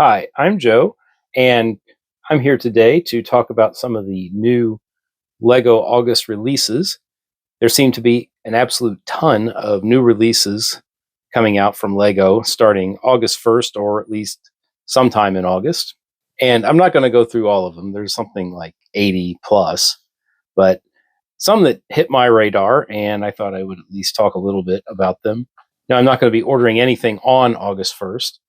Hi, I'm Joe, and I'm here today to talk about some of the new LEGO August releases. There seem to be an absolute ton of new releases coming out from LEGO starting August 1st, or at least sometime in August. And I'm not going to go through all of them. There's something like 80 plus, but some that hit my radar, and I thought I would at least talk a little bit about them. Now, I'm not going to be ordering anything on August 1st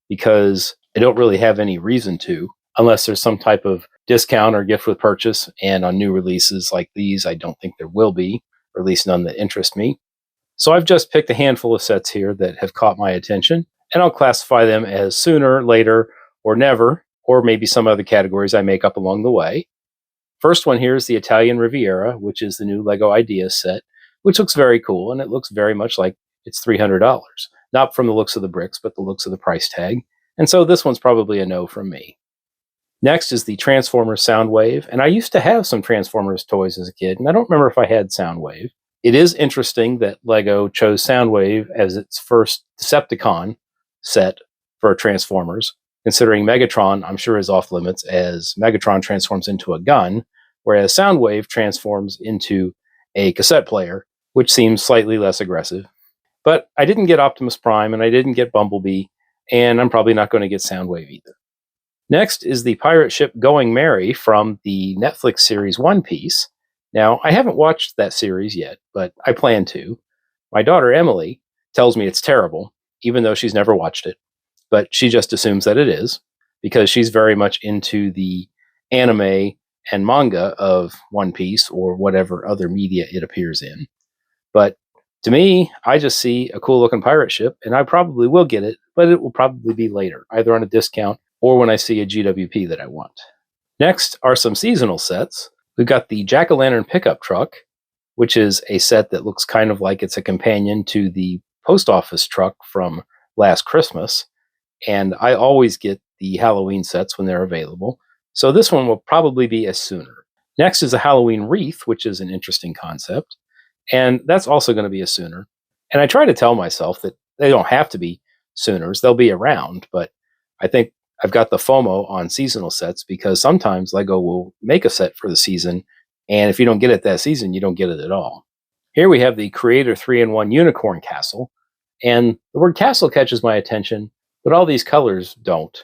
because I don't really have any reason to, unless there's some type of discount or gift with purchase. And on new releases like these, I don't think there will be, or at least none that interest me. So I've just picked a handful of sets here that have caught my attention, and I'll classify them as sooner, later, or never, or maybe some other categories I make up along the way. First one here is the Italian Riviera, which is the new LEGO Ideas set, which looks very cool, and it looks very much like it's $300. Not from the looks of the bricks, but the looks of the price tag. And so this one's probably a no from me. Next is the Transformers Soundwave, and I used to have some Transformers toys as a kid, and I don't remember if I had Soundwave. It is interesting that LEGO chose Soundwave as its first Decepticon set for Transformers, considering Megatron, I'm sure, is off limits as Megatron transforms into a gun, whereas Soundwave transforms into a cassette player, which seems slightly less aggressive. But I didn't get Optimus Prime, and I didn't get Bumblebee, and I'm probably not going to get Soundwave either. Next is the pirate ship Going Merry from the Netflix series One Piece. Now, I haven't watched that series yet, but I plan to. My daughter Emily tells me it's terrible, even though she's never watched it, but she just assumes that it is, because she's very much into the anime and manga of One Piece or whatever other media it appears in. But to me, I just see a cool looking pirate ship, and I probably will get it, but it will probably be later, either on a discount or when I see a GWP that I want. Next are some seasonal sets. We've got the Jack-o'-lantern pickup truck, which is a set that looks kind of like it's a companion to the post office truck from last Christmas. And I always get the Halloween sets when they're available. So this one will probably be a sooner. Next is a Halloween wreath, which is an interesting concept. And that's also going to be a sooner. And I try to tell myself that they don't have to be sooners, they'll be around. But I think I've got the FOMO on seasonal sets because sometimes LEGO will make a set for the season. And if you don't get it that season, you don't get it at all. Here we have the Creator 3-in-1 Unicorn Castle. And the word castle catches my attention, but all these colors don't.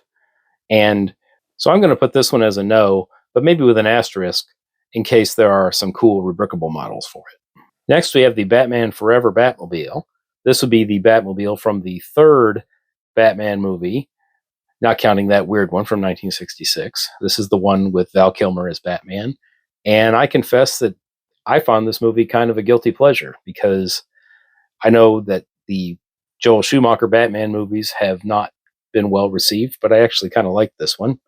And so I'm going to put this one as a no, but maybe with an asterisk in case there are some cool rebrickable models for it. Next, we have the Batman Forever Batmobile. This would be the Batmobile from the third Batman movie, not counting that weird one from 1966. This is the one with Val Kilmer as Batman. And I confess that I found this movie kind of a guilty pleasure because I know that the Joel Schumacher Batman movies have not been well received, but I actually kind of like this one.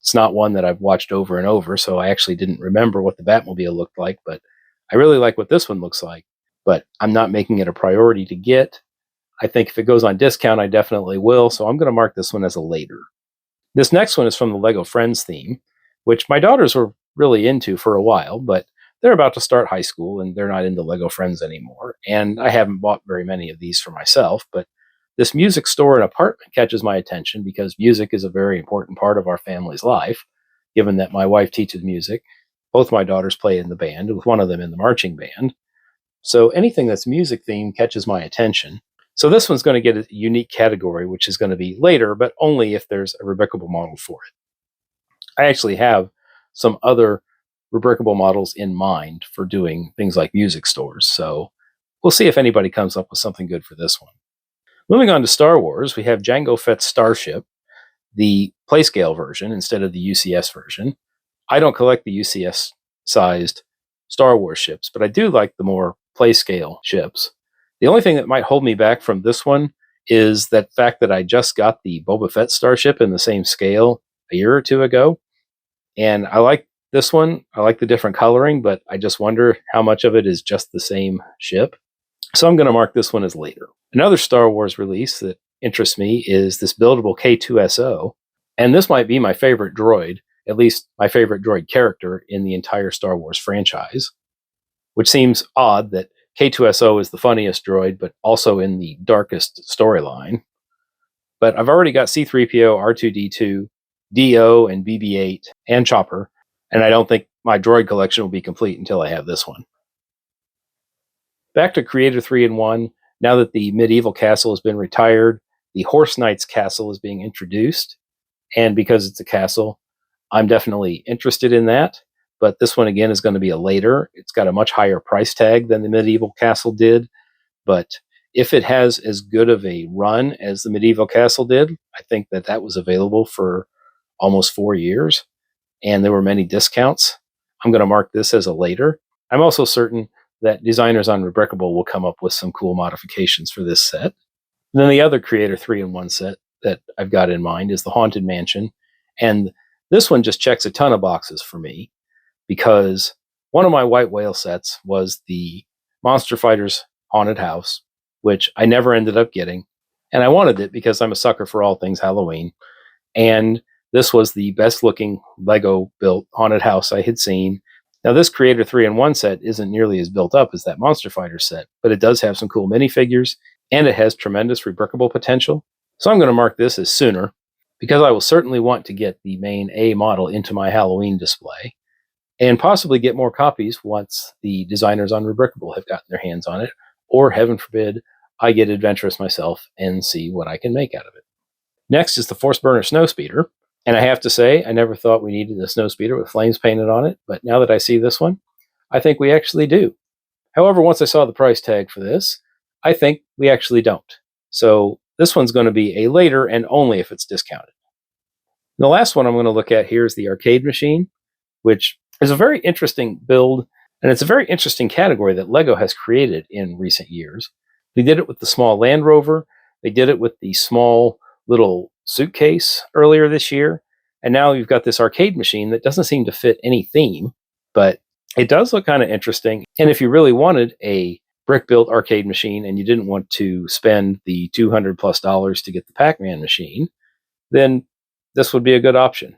It's not one that I've watched over and over, so I actually didn't remember what the Batmobile looked like, but I really like what this one looks like. But I'm not making it a priority to get. I think if it goes on discount, I definitely will, so I'm going to mark this one as a later. This next one is from the LEGO Friends theme, which my daughters were really into for a while, but they're about to start high school and they're not into LEGO Friends anymore. And I haven't bought very many of these for myself, but this music store and apartment catches my attention because music is a very important part of our family's life, given that my wife teaches music. Both my daughters play in the band, with one of them in the marching band. So anything that's music themed catches my attention. So this one's going to get a unique category, which is going to be later, but only if there's a rebrickable model for it. I actually have some other rebrickable models in mind for doing things like music stores, so we'll see if anybody comes up with something good for this one. Moving on to Star Wars, we have Jango Fett's Starship, the Playscale version instead of the UCS version. I don't collect the UCS-sized Star Wars ships, but I do like the more Playscale ships. The only thing that might hold me back from this one is that fact that I just got the Boba Fett Starship in the same scale a year or two ago, and I like this one. I like the different coloring, but I just wonder how much of it is just the same ship. So I'm going to mark this one as later. Another Star Wars release that interests me is this buildable K2SO, and this might be my favorite droid, at least my favorite droid character in the entire Star Wars franchise, which seems odd that K2SO is the funniest droid, but also in the darkest storyline. But I've already got C3PO, R2D2, DO, and BB-8, and Chopper, and I don't think my droid collection will be complete until I have this one. Back to Creator 3-in-1, now that the Medieval Castle has been retired, the Horse Knights Castle is being introduced, and because it's a castle, I'm definitely interested in that, but this one again is going to be a later. It's got a much higher price tag than the Medieval Castle did, but if it has as good of a run as the Medieval Castle did, I think that that was available for almost 4 years, and there were many discounts. I'm going to mark this as a later. I'm also certain that designers on Rebrickable will come up with some cool modifications for this set. And then the other Creator 3-in-1 set that I've got in mind is the Haunted Mansion, and this one just checks a ton of boxes for me because one of my White Whale sets was the Monster Fighters Haunted House, which I never ended up getting, and I wanted it because I'm a sucker for all things Halloween, and this was the best looking Lego built haunted house I had seen. Now this Creator 3-in-1 set isn't nearly as built up as that Monster Fighter set, but it does have some cool minifigures, and it has tremendous rebrickable potential. So I'm going to mark this as sooner, because I will certainly want to get the main A model into my Halloween display, and possibly get more copies once the designers on Rebrickable have gotten their hands on it, or heaven forbid, I get adventurous myself and see what I can make out of it. Next is the Force Burner Snowspeeder, and I have to say, I never thought we needed a Snowspeeder with flames painted on it, but now that I see this one, I think we actually do. However, once I saw the price tag for this, I think we actually don't. So this one's going to be a later, and only if it's discounted. And the last one I'm going to look at here is the arcade machine, which is a very interesting build, and it's a very interesting category that LEGO has created in recent years. They did it with the small Land Rover, they did it with the small little suitcase earlier this year, and now you've got this arcade machine that doesn't seem to fit any theme, but it does look kind of interesting. And if you really wanted a brick-built arcade machine and you didn't want to spend the $200+ to get the Pac-Man machine, then this would be a good option.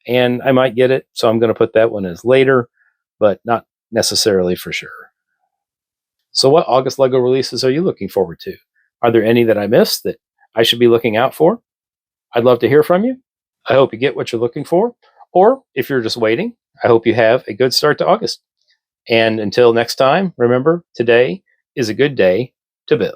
And I might get it, so I'm going to put that one as later, but not necessarily for sure. So what August LEGO releases are you looking forward to? Are there any that I missed that I should be looking out for? I'd love to hear from you. I hope you get what you're looking for. Or if you're just waiting, I hope you have a good start to August. And until next time, remember, today is a good day to build.